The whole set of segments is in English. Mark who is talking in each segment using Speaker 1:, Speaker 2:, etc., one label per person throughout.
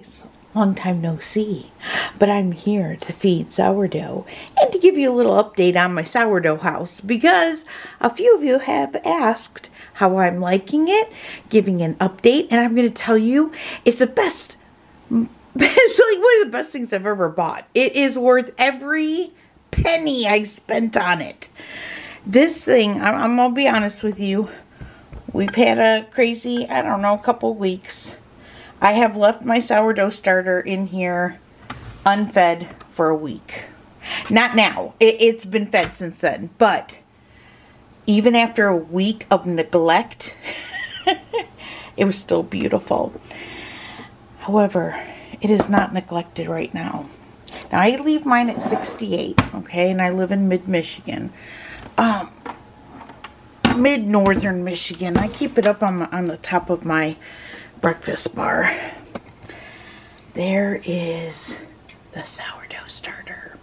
Speaker 1: guys, long time no see, but I'm here to feed sourdough and to give you a little update on my sourdough house because a few of you have asked how I'm liking it, giving an update, and I'm going to tell you it's the best. It's like one of the best things I've ever bought. It is worth every penny I spent on it. This thing, I'm going to be honest with you, we've had a crazy, I don't know, couple weeks. I have left my sourdough starter in here unfed for a week. Not now. It's been fed since then. But even after a week of neglect, it was still beautiful. However, it is not neglected right now. Now, I leave mine at 68, okay? And I live in mid-Michigan. Mid-northern Michigan. I keep it up on the top of my breakfast bar. There is the sourdough starter.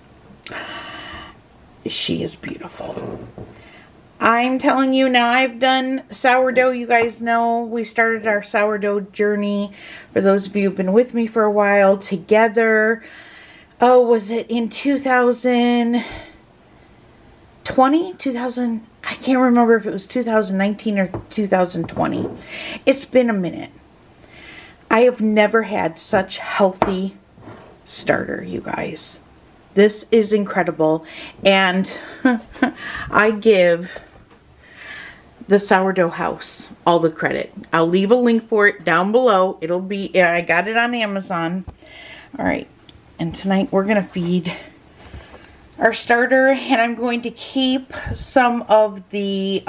Speaker 1: She is beautiful. I'm telling you now, I've done sourdough. You guys know we started our sourdough journey. For those of you who've been with me for a while, together. Oh, was it in 2020? I can't remember if it was 2019 or 2020. It's been a minute. I have never had such healthy starter, you guys. This is incredible. And I give the sourdough house all the credit. I'll leave a link for it down below. It'll be, I got it on Amazon. All right. And tonight we're going to feed our starter, and I'm going to keep some of the,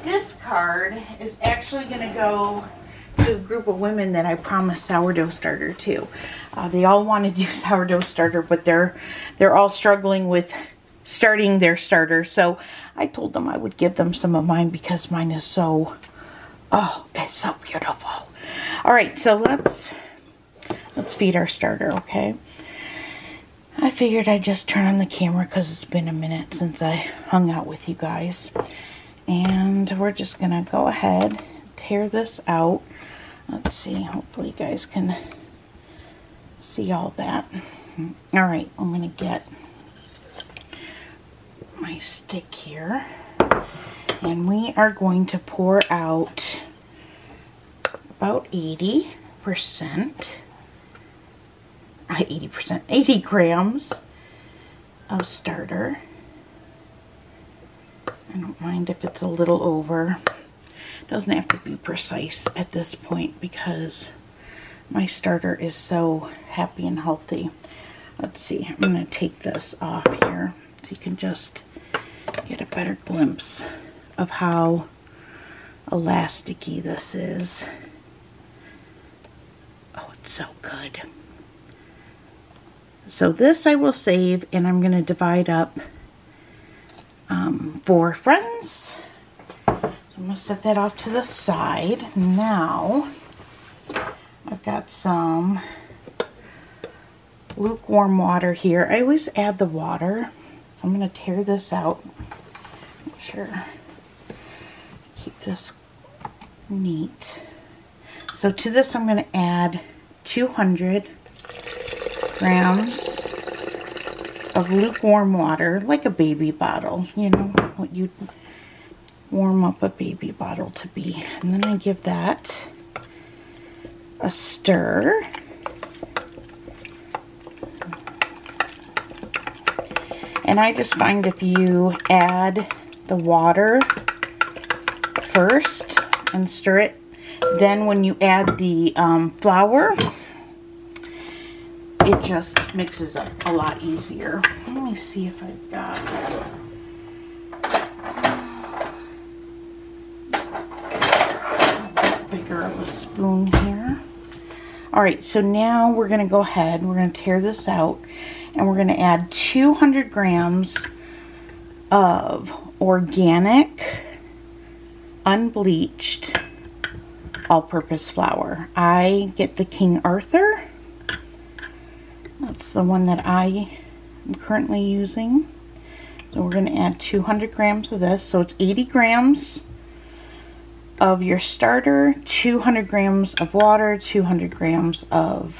Speaker 1: discard is actually going to go to a group of women that I promised sourdough starter to. They all want to do sourdough starter, but they're all struggling with starting their starter. So I told them I would give them some of mine because mine is so, oh, it's so beautiful. All right, so let's feed our starter, okay? I figured I'd just turn on the camera because it's been a minute since I hung out with you guys. And we're just going to go ahead, tear this out. Let's see, hopefully you guys can see all that. All right, I'm going to get my stick here. And we are going to pour out about 80 grams of starter. I don't mind if it's a little over. It doesn't have to be precise at this point because my starter is so happy and healthy. Let's see, I'm going to take this off here so you can just get a better glimpse of how elasticy this is. Oh, it's so good. So this I will save, and I'm going to divide up for friends. So I'm going to set that off to the side. Now, I've got some lukewarm water here. I always add the water. I'm going to tear this out. Make sure keep this neat. So to this I'm going to add 200 grams of lukewarm water, like a baby bottle, you know, what you'd warm up a baby bottle to be. And then I give that a stir. And I just find if you add the water first and stir it, then when you add the flour, it just mixes up a lot easier. Let me see if I've got a bit bigger of a spoon here. Alright, so now we're going to go ahead, we're going to tear this out, and we're going to add 200 grams of organic, unbleached, all-purpose flour. I get the King Arthur. That's the one that I am currently using. So we're going to add 200 grams of this. So it's 80 grams of your starter, 200 grams of water, 200 grams of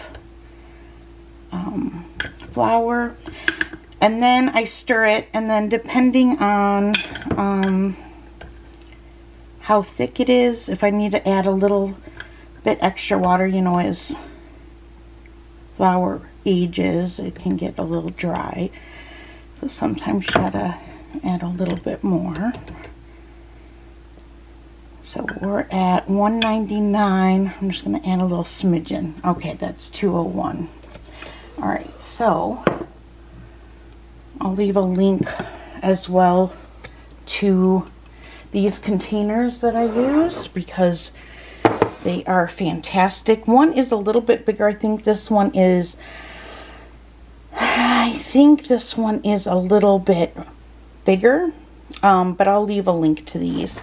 Speaker 1: flour, and then I stir it, and then depending on how thick it is, if I need to add a little bit extra water, you know, as flour ages, it can get a little dry. So sometimes you gotta add a little bit more. So we're at 199. I'm just gonna add a little smidgen. Okay, that's 201. All right, so I'll leave a link as well to these containers that I use because they are fantastic. One is a little bit bigger. I think this one is a little bit bigger, but I'll leave a link to these,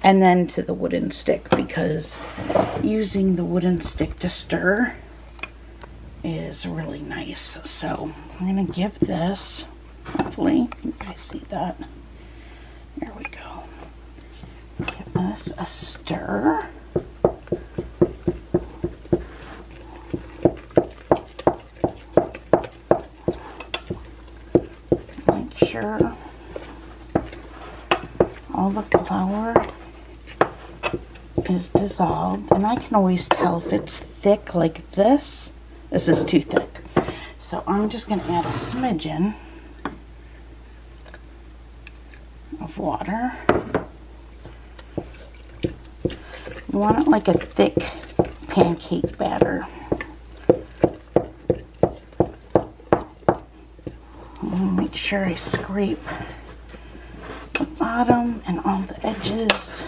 Speaker 1: and then to the wooden stick, because using the wooden stick to stir is really nice. So I'm gonna give this, hopefully you guys see that, there we go, give this a stir. Make sure all the flour is dissolved, and I can always tell if it's thick like this. This is too thick, so I'm just going to add a smidgen of water. You want it like a thick pancake batter. Make sure I scrape the bottom and all the edges.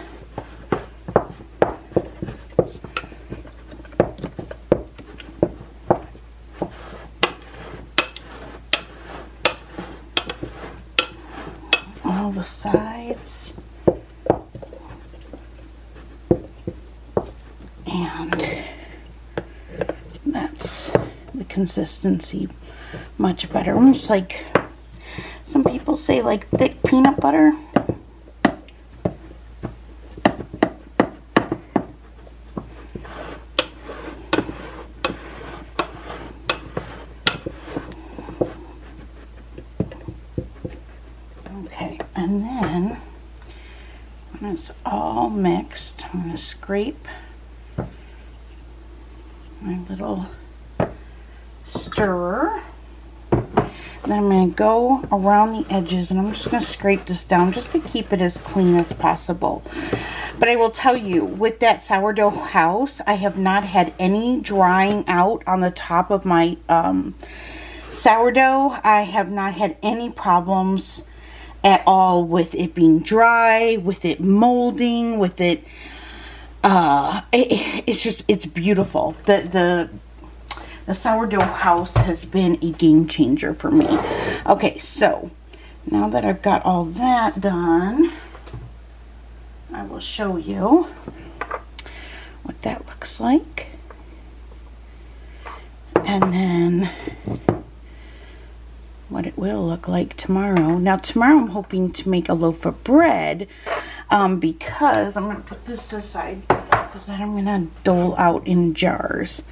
Speaker 1: All the sides. And that's the consistency, much better. Almost like some people say, like thick peanut butter. Okay, and then when it's all mixed, I'm going to scrape my little stirrer. And then I'm going to go around the edges, and I'm just going to scrape this down just to keep it as clean as possible. But I will tell you, with that sourdough house, I have not had any drying out on the top of my sourdough. I have not had any problems at all with it being dry, with it molding, with it, it's beautiful. The sourdough house has been a game changer for me. Okay, so now that I've got all that done, I will show you what that looks like. And then what it will look like tomorrow. Now tomorrow I'm hoping to make a loaf of bread, because I'm going to put this aside, because then I'm going to dole out in jars.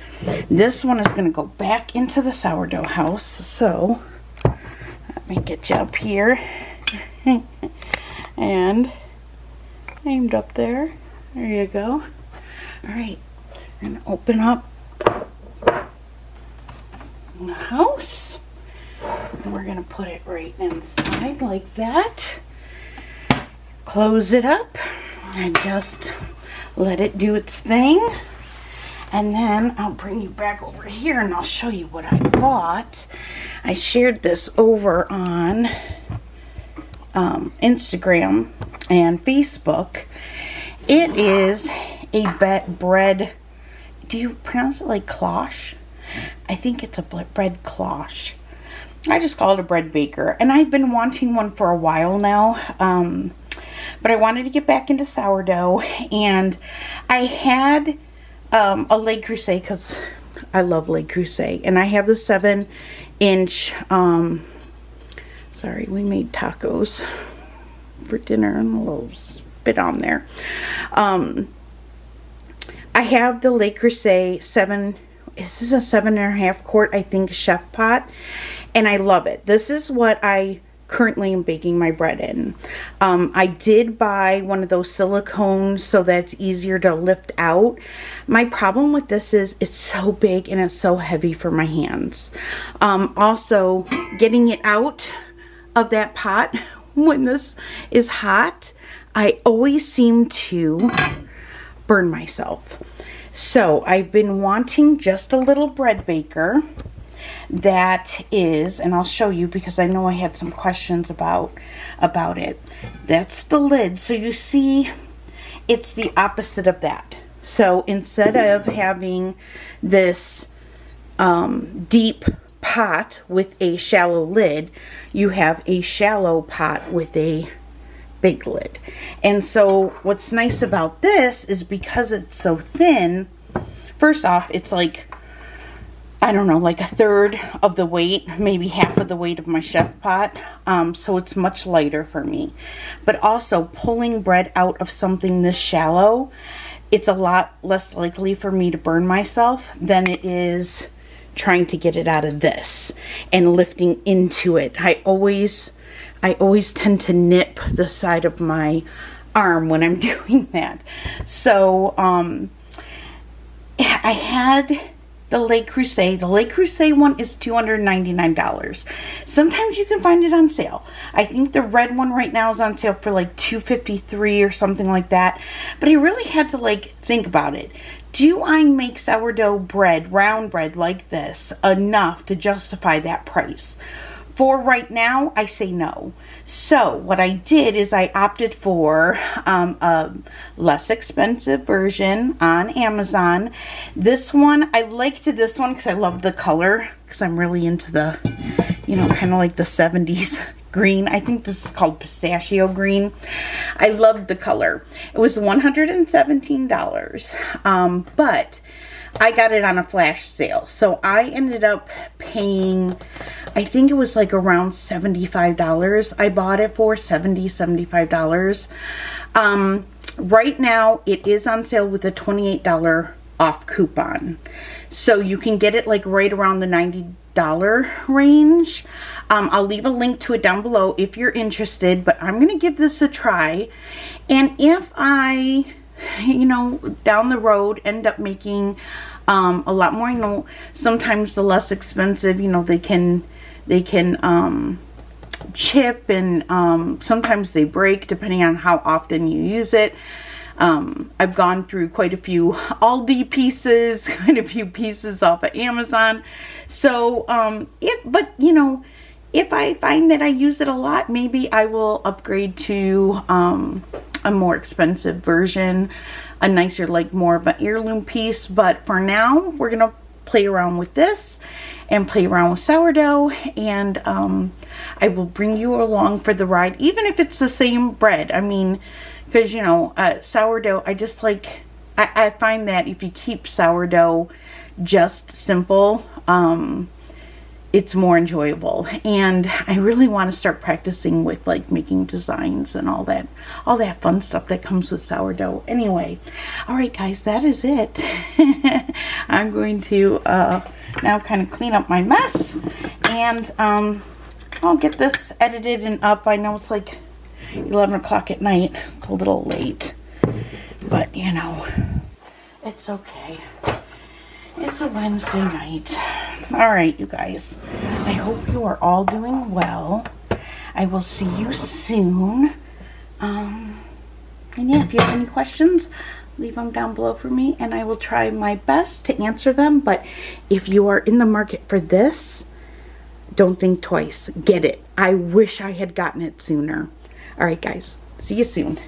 Speaker 1: This one is going to go back into the sourdough house, so let me get you up here and aimed up there. There you go. Alright, I'm going to open up the house. And we're going to put it right inside like that. Close it up and just let it do its thing. And then I'll bring you back over here and I'll show you what I bought. I shared this over on Instagram and Facebook. It is a bread. Do you pronounce it like cloche? I think it's a bread cloche. I just call it a bread baker, and I've been wanting one for a while now, but I wanted to get back into sourdough, and I had a Le Creuset, because I love Le Creuset, and I have the 7-inch, sorry, we made tacos for dinner, and a little spit on there, I have the Le Creuset 7, this is a 7.5 quart, I think, chef pot, and I love it. This is what I currently am baking my bread in. I did buy one of those silicones so that's easier to lift out. My problem with this is it's so big and it's so heavy for my hands. Also, getting it out of that pot when this is hot, I always seem to burn myself. So I've been wanting just a little bread baker that is, and I'll show you because I know I had some questions about it. That's the lid. So you see it's the opposite of that. So instead of having this deep pot with a shallow lid, you have a shallow pot with a big lid. And so what's nice about this is because it's so thin, first off, it's like, I don't know, like a third of the weight, maybe half of the weight of my chef pot. So it's much lighter for me. But also pulling bread out of something this shallow, it's a lot less likely for me to burn myself than it is trying to get it out of this and lifting into it. I always tend to nip the side of my arm when I'm doing that. So I had the Le Creuset. The Le Creuset one is $299. Sometimes you can find it on sale. I think the red one right now is on sale for like $253 or something like that. But I really had to like think about it. Do I make sourdough bread, round bread like this, enough to justify that price? For right now, I say no. So what I did is I opted for a less expensive version on Amazon. This one, I liked this one because I love the color, because I'm really into the, you know, kind of like the 70s green. I think this is called pistachio green. I loved the color. It was $117, but I got it on a flash sale. So I ended up paying, I think it was like around $75. I bought it for $75. Right now it is on sale with a $28 off coupon. So you can get it like right around the $90 range. I'll leave a link to it down below if you're interested, but I'm going to give this a try. And if I, you know, down the road end up making a lot more, you know, sometimes the less expensive, you know, they can chip, and sometimes they break depending on how often you use it. I've gone through quite a few Aldi pieces, quite a few pieces off of Amazon. So but you know, if I find that I use it a lot, maybe I will upgrade to a more expensive version, a nicer, like more of an heirloom piece. But for now, we're gonna play around with this and play around with sourdough, and I will bring you along for the ride, even if it's the same bread. I mean, because you know, sourdough, I just like, I find that if you keep sourdough just simple, it's more enjoyable. And I really want to start practicing with like making designs and all that fun stuff that comes with sourdough. Anyway, all right guys, that is it. I'm going to now kind of clean up my mess, and I'll get this edited and up. I know it's like 11 o'clock at night. It's a little late, but you know, it's okay. It's a Wednesday night. All right, you guys. I hope you are all doing well. I will see you soon. And yeah, if you have any questions, leave them down below for me, and I will try my best to answer them. But if you are in the market for this, don't think twice. Get it. I wish I had gotten it sooner. All right, guys. See you soon.